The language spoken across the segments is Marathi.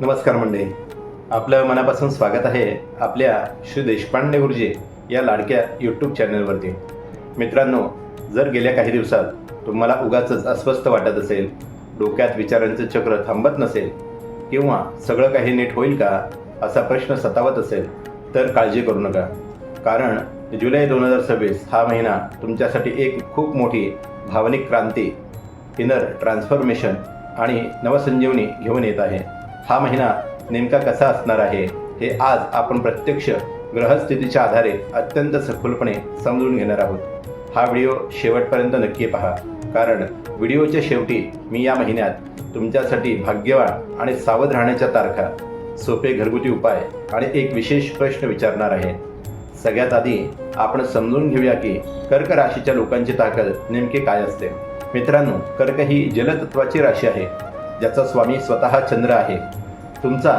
नमस्कार मंडळी, आपलं मनापासून स्वागत आहे आपल्या श्री देशपांडे गुरुजी या लाडक्या यूट्यूब चॅनलवरती. मित्रांनो, जर गेल्या काही दिवसात तुम्हाला उगाचच अस्वस्थ वाटत असेल, डोक्यात विचारांचं चक्र थांबत नसेल किंवा सगळं काही नीट होईल का असा प्रश्न सतावत असेल तर काळजी करू नका. कारण जुलै 2026 हा महिना तुमच्यासाठी एक खूप मोठी भावनिक क्रांती, इनर ट्रान्सफॉर्मेशन आणि नवसंजीवनी घेऊन येत आहे. हा महिना नेमका कसा असणार आहे हे आज आपण प्रत्यक्ष ग्रहस्थितीच्या आधारे अत्यंत सखोलपणे समजून घेणार आहोत. हा व्हिडिओ शेवटपर्यंत नक्की पहा, कारण व्हिडिओच्या शेवटी मी या महिन्यात तुमच्यासाठी भाग्यवान आणि सावध राहण्याच्या तारखा, सोपे घरगुती उपाय आणि एक विशेष प्रश्न विचारणार आहे. सगळ्यात आधी आपण समजून घेऊया की कर्क राशीच्या लोकांची ताकद नेमके काय असते. मित्रांनो, कर्क ही जलतत्वाची राशी आहे, ज्याचा स्वामी स्वतः चंद्र आहे. तुमचा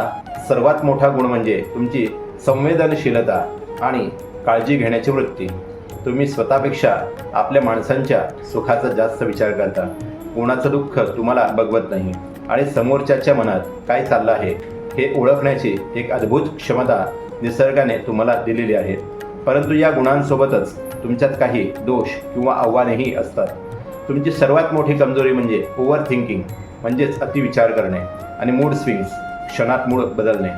सर्वात मोठा गुण म्हणजे तुमची संवेदनशीलता आणि काळजी घेण्याची वृत्ती. तुम्ही स्वतःपेक्षा आपल्या माणसांच्या सुखाचा जास्त विचार करता, कोणाचं दुःख तुम्हाला बघवत नाही आणि समोरच्याच्या मनात काय चाललं आहे हे ओळखण्याची एक अद्भुत क्षमता निसर्गाने तुम्हाला दिलेली आहे. परंतु या गुणांसोबतच तुमच्यात काही दोष किंवा आव्हानेही असतात. तुमची सर्वात मोठी कमजोरी म्हणजे ओव्हर थिंकिंग, म्हणजेच अतिविचार करणे आणि मूड स्विंग्स, क्षणात मूड बदलणे.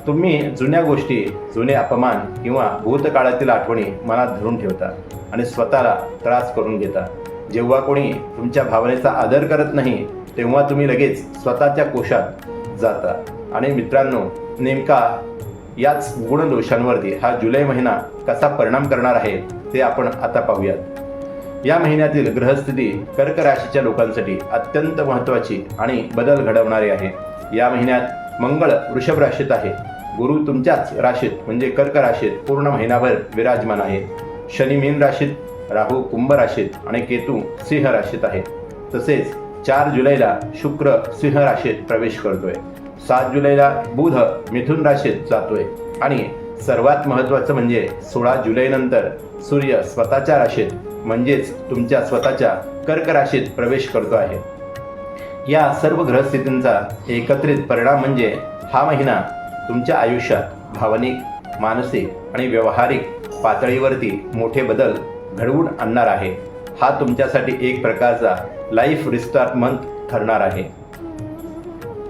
तुम्ही जुन्या गोष्टी, जुने अपमान किंवा भूतकाळातील आठवणी मनात धरून ठेवता आणि स्वतःला त्रास करून घेता. जेव्हा कोणी तुमच्या भावनेचा आदर करत नाही तेव्हा तुम्ही लगेच स्वतःच्या कोशात जाता. आणि मित्रांनो, नेमका याच गुणदोषांवरती हा जुलै महिना कसा परिणाम करणार आहे ते आपण आता पाहूयात. या महिन्यातील ग्रहस्थिती कर्क राशीच्या लोकांसाठी अत्यंत महत्त्वाची आणि बदल घडवणारी आहे. या महिन्यात मंगळ वृषभ राशीत आहे, गुरु तुमच्याच राशीत म्हणजे कर्क राशीत पूर्ण महिनाभर विराजमान आहे. शनी मीन राशीत, राहू कुंभ राशीत आणि केतू सिंह राशीत आहे. तसेच 4 जुलैला शुक्र सिंह राशीत प्रवेश करतोय. 7 जुलैला बुध मिथुन राशीत जातोय आणि सर्वात महत्त्वाचं म्हणजे 16 जुलैनंतर सूर्य स्वतःच्या राशीत म्हणजेच तुमच्या स्वतःच्या कर्क राशीत प्रवेश करतो आहे. या सर्व ग्रहस्थितींचा एकत्रित परिणाम म्हणजे हा महिना तुमच्या आयुष्यात भावनिक, मानसिक आणि व्यावहारिक पातळीवरती मोठे बदल घडवून आणणार आहे. हा तुमच्यासाठी एक प्रकारचा लाईफ रिस्टार्ट मंथ ठरणार आहे.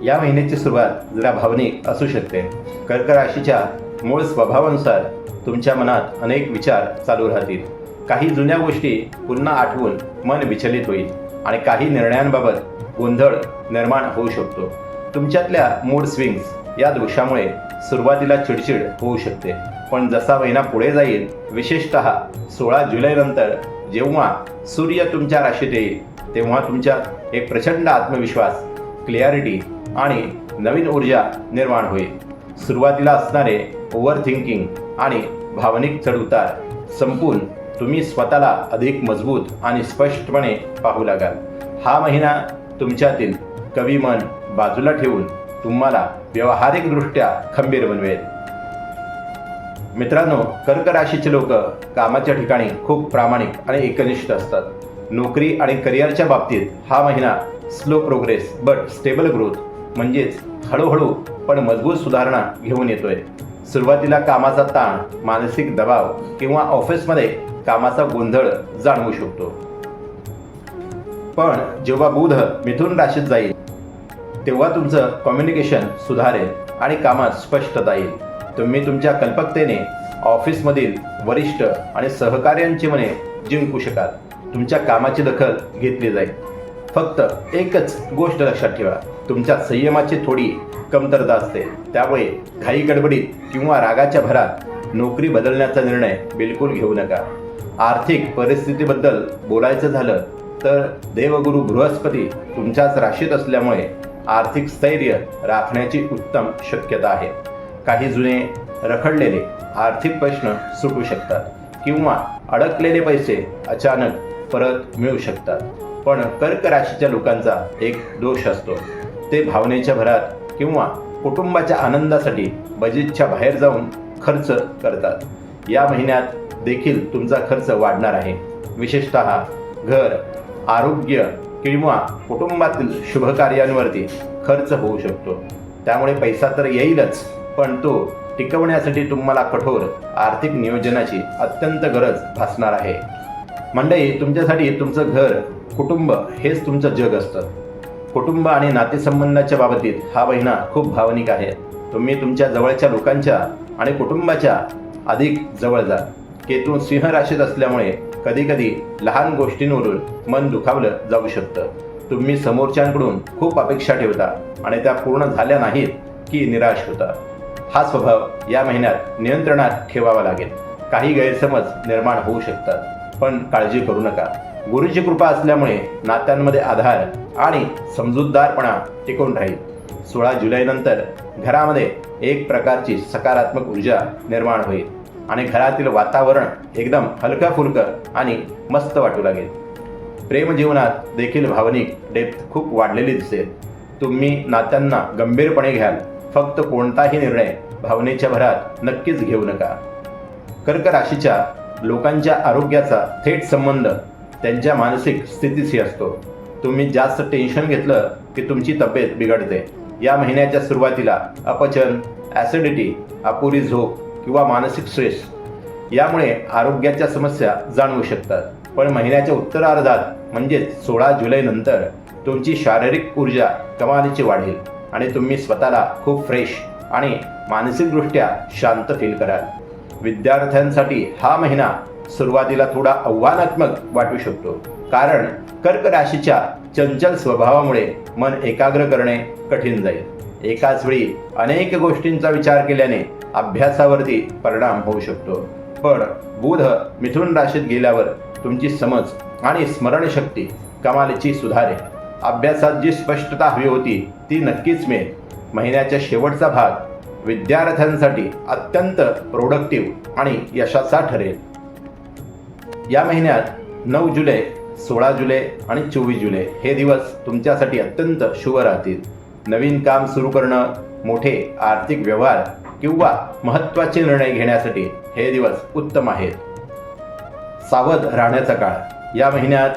या महिन्याची सुरुवात जरा भावनिक असू शकते. कर्क राशीच्या मूळ स्वभावानुसार तुमच्या मनात अनेक विचार चालू राहतील. काही जुन्या गोष्टी पुन्हा आठवून मन विचलित होईल आणि काही निर्णयांबाबत गोंधळ निर्माण होऊ शकतो. तुमच्यातल्या मूड स्विंग्स या दोषामुळे सुरुवातीला चिडचिड होऊ शकते, पण जसा महिना पुढे जाईल, विशेषतः 16 जुलैनंतर जेव्हा सूर्य तुमच्या राशीत येईल तेव्हा तुमच्यात एक प्रचंड आत्मविश्वास, क्लॅरिटी आणि नवीन ऊर्जा निर्माण होईल. सुरुवातीला असणारे ओव्हर थिंकिंग आणि भावनिक चढउतार संपून तुम्ही स्वतःला अधिक मजबूत आणि स्पष्टपणे पाहू लागाल. हा महिना तुमच्यातील कवी मन बाजूला ठेवून तुम्हाला व्यावहारिकदृष्ट्या खंबीर बनवेल. मित्रांनो, कर्क राशीचे लोक कामाच्या ठिकाणी खूप प्रामाणिक आणि एकनिष्ठ असतात. नोकरी आणि करिअरच्या बाबतीत हा महिना slow progress but stable growth म्हणजेच हळूहळू पण मजबूत सुधारणा घेऊन येतोय. सुरुवातीला कामाचा ताण, मानसिक दबाव किंवा ऑफिसमध्ये कामाचा गोंधळ जाणवू शकतो, पण जेव्हा बुध मिथुन राशीत जाईल तेव्हा तुमचं कम्युनिकेशन सुधारेल आणि कामात स्पष्टता येईल. तुम्ही तुमच्या कल्पकतेने ऑफिसमधील वरिष्ठ आणि सहकाऱ्यांची मने जिंकू शकाल. तुमच्या कामाची दखल घेतली जाईल. फक्त एकच गोष्ट लक्षात ठेवा, तुमच्या संयमाची थोडी कमतरता असते. त्यामुळे घाई गडबडीत किंवा रागाच्या भरात नोकरी बदलण्याचा निर्णय बिलकुल घेऊ नका. आर्थिक परिस्थितीबद्दल बोलायचं झालं तर देवगुरु बृहस्पती तुमच्याच राशीत असल्यामुळे आर्थिक स्थैर्य राखण्याची उत्तम शक्यता आहे. काही जुने रखडलेले आर्थिक प्रश्न सुटू शकतात किंवा अडकलेले पैसे अचानक परत मिळू शकतात. पण कर्क राशीच्या लोकांचा एक दोष असतो, ते भावनेच्या भरात किंवा कुटुंबाच्या आनंदासाठी बजेटच्या बाहेर जाऊन खर्च करतात. या महिन्यात देखील तुमचा खर्च वाढणार आहे. विशेषतः घर, आरोग्य किंवा कुटुंबातील शुभकार्यांवरती खर्च होऊ शकतो. त्यामुळे पैसा तर येईलच, पण तो टिकवण्यासाठी तुम्हाला कठोर आर्थिक नियोजनाची अत्यंत गरज भासणार आहे. मंडळी, तुमच्यासाठी तुमचं घर, कुटुंब हेच तुमचं जग असतं. कुटुंब आणि नातेसंबंधाच्या बाबतीत हा महिना खूप भावनिक आहे. तुम्ही तुमच्या जवळच्या लोकांच्या आणि कुटुंबाच्या अधिक जवळ जा. केतू सिंह राशीत असल्यामुळे कधीकधी लहान गोष्टींवरून मन दुखावलं जाऊ शकतं. तुम्ही समोरच्यांकडून खूप अपेक्षा ठेवता आणि त्या पूर्ण झाल्या नाहीत की निराश होता. हा स्वभाव या महिन्यात नियंत्रणात ठेवावा लागेल. काही गैरसमज निर्माण होऊ शकतात, पण काळजी करू नका. गुरुची कृपा असल्यामुळे नात्यांमध्ये आधार आणि समजूतदारपणा टिकून राहील. 16 जुलैनंतर घरामध्ये एक प्रकारची सकारात्मक ऊर्जा निर्माण होईल आणि घरातील वातावरण एकदम हलकं फुलकं आणि मस्त वाटू लागेल. प्रेमजीवनात देखील भावनिक डेप्थ खूप वाढलेली दिसेल. तुम्ही नात्यांना गंभीरपणे घ्याल. फक्त कोणताही निर्णय भावनेच्या भरात नक्कीच घेऊ नका. कर्क राशीच्या लोकांच्या आरोग्याचा थेट संबंध त्यांच्या मानसिक स्थितीशी असतो. तुम्ही जास्त टेन्शन घेतलं की तुमची तब्येत बिघडते. या महिन्याच्या सुरुवातीला अपचन, ॲसिडिटी, अपुरी झोप किंवा मानसिक स्ट्रेस यामुळे आरोग्याच्या समस्या जाणवू शकतात. पण महिन्याच्या उत्तरार्धात म्हणजेच 16 जुलैनंतर तुमची शारीरिक ऊर्जा कमालीची वाढेल आणि तुम्ही स्वतःला खूप फ्रेश आणि मानसिकदृष्ट्या शांत फील कराल. विद्यार्थ्यांसाठी हा महिना सुरुवातीला थोडा आव्हानात्मक वाटू शकतो, कारण कर्क राशीच्या चंचल स्वभावामुळे मन एकाग्र करणे कठीण जाईल. एकाच वेळी अनेक गोष्टींचा विचार केल्याने अभ्यासावरती परिणाम होऊ शकतो. पण बुध मिथुन राशीत गेल्यावर तुमची समज आणि स्मरणशक्ती कमालीची सुधारेल. अभ्यासात जी स्पष्टता हवी होती ती नक्कीच मिळेल. महिन्याच्या शेवटचा भाग विद्यार्थ्यांसाठी अत्यंत प्रोडक्टिव्ह आणि यशाचा ठरेल. या महिन्यात 9 जुलै, 16 जुलै आणि 24 जुलै हे दिवस तुमच्यासाठी अत्यंत शुभ राहतील. नवीन काम सुरू करणं, मोठे आर्थिक व्यवहार किंवा महत्त्वाचे निर्णय घेण्यासाठी हे दिवस उत्तम आहेत. सावध राहण्याचा काळ. या महिन्यात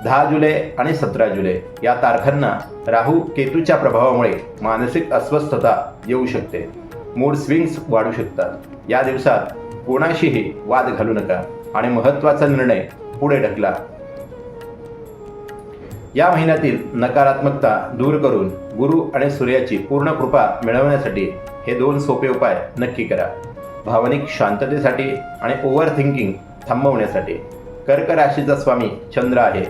10 जुलै आणि 17 जुलै या तारखांना राहू केतूच्या प्रभावामुळे मानसिक अस्वस्थता येऊ शकते. मूड स्विंग्स वाढू शकतात. या दिवसात कोणाशीही वाद घालू नका आणि महत्त्वाचा निर्णय पुढे ढकला. या महिन्यातील नकारात्मकता दूर करून गुरु आणि सूर्याची पूर्ण कृपा मिळवण्यासाठी हे 2 सोपे उपाय नक्की करा. भावनिक शांततेसाठी आणि ओव्हर थिंकिंग थांबवण्यासाठी. कर्क राशीचा स्वामी चंद्र आहे,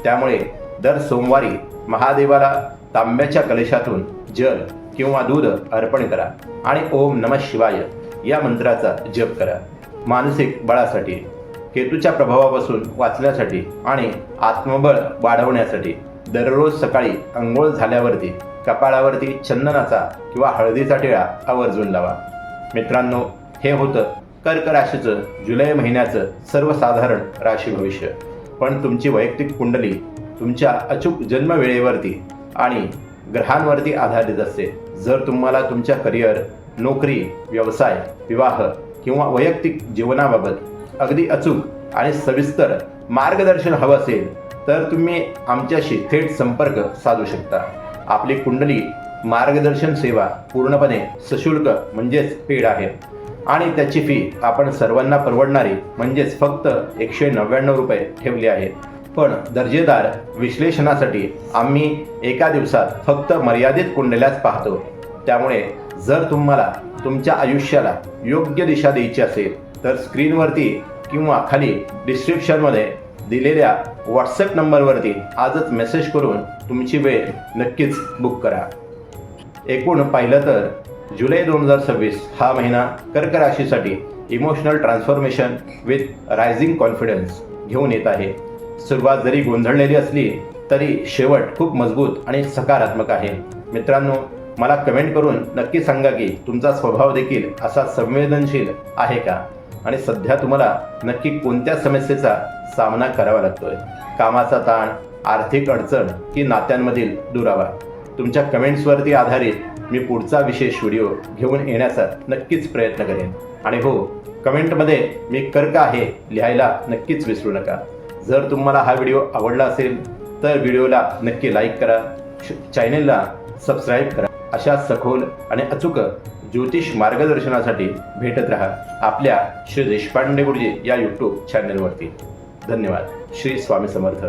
त्यामुळे दर सोमवारी महादेवाला तांब्याच्या कलशातून जल किंवा दूध अर्पण करा आणि ओम नमः शिवाय या मंत्राचा जप करा. मानसिक बळासाठी, केतूच्या प्रभावापासून वाचण्यासाठी आणि आत्मबळ वाढवण्यासाठी दररोज सकाळी अंघोळ झाल्यावरती कपाळावरती चंदनाचा किंवा हळदीचा टिळा आवर्जून लावा. मित्रांनो, हे होतं कर्क राशीचं जुलै महिन्याचं सर्वसाधारण राशी भविष्य. पण तुमची वैयक्तिक कुंडली तुमच्या अचूक जन्मवेळेवरती आणि ग्रहांवरती आधारित असते. जर तुम्हाला तुमच्या करिअर, नोकरी, व्यवसाय, विवाह किंवा वैयक्तिक जीवनाबाबत अगदी अचूक आणि सविस्तर मार्गदर्शन हवं असेल तर तुम्ही आमच्याशी थेट संपर्क साधू शकता. आपली कुंडली मार्गदर्शन सेवा पूर्णपणे सशुल्क म्हणजेच पेड आहे आणि त्याची फी आपण सर्वांना परवडणारी म्हणजेच फक्त 199 रुपये ठेवली आहे. पण दर्जेदार विश्लेषणासाठी आम्ही एका दिवसात फक्त मर्यादित कुंडल्याच पाहतो. त्यामुळे जर तुम्हाला तुमच्या आयुष्याला योग्य दिशा द्यायची असेल तर स्क्रीनवरती किंवा खाली डिस्क्रिप्शनमध्ये दिलेल्या व्हॉट्सअप नंबरवरती आजच मेसेज करून तुमची वेळ नक्कीच बुक करा. एकूण पाहिलं तर जुलै 2026 हा महिना कर्क राशीसाठी emotional transformation with rising confidence घेऊन येत आहे. सुरुवात जरी गोंधळलेली असली तरी शेवट खूप मजबूत आणि सकारात्मक आहे. मित्रांनो, मला कमेंट करून नक्की सांगा की तुमचा स्वभाव देखील असा संवेदनशील आहे का आणि सध्या तुम्हाला नक्की कोणत्या समस्येचा सामना करावा लागतोय. कामाचा ताण, आर्थिक अडचण की नात्यांमधील दुरावा. तुमच्या कमेंट्सवरती आधारित मी पुढचा विशेष व्हिडिओ घेऊन येण्याचा नक्कीच प्रयत्न करेन. आणि हो, कमेंटमध्ये मी कर्क आहे लिहायला नक्कीच विसरू नका. जर तुम्हाला हा व्हिडिओ आवडला असेल तर व्हिडिओला नक्की लाईक करा, चॅनेलला सबस्क्राईब करा. अशा सखोल आणि अचूक ज्योतिष मार्गदर्शनासाठी भेटत राहा आपल्या श्री देशपांडे गुरुजी या यूट्यूब चॅनलवरती. धन्यवाद. श्री स्वामी समर्थ.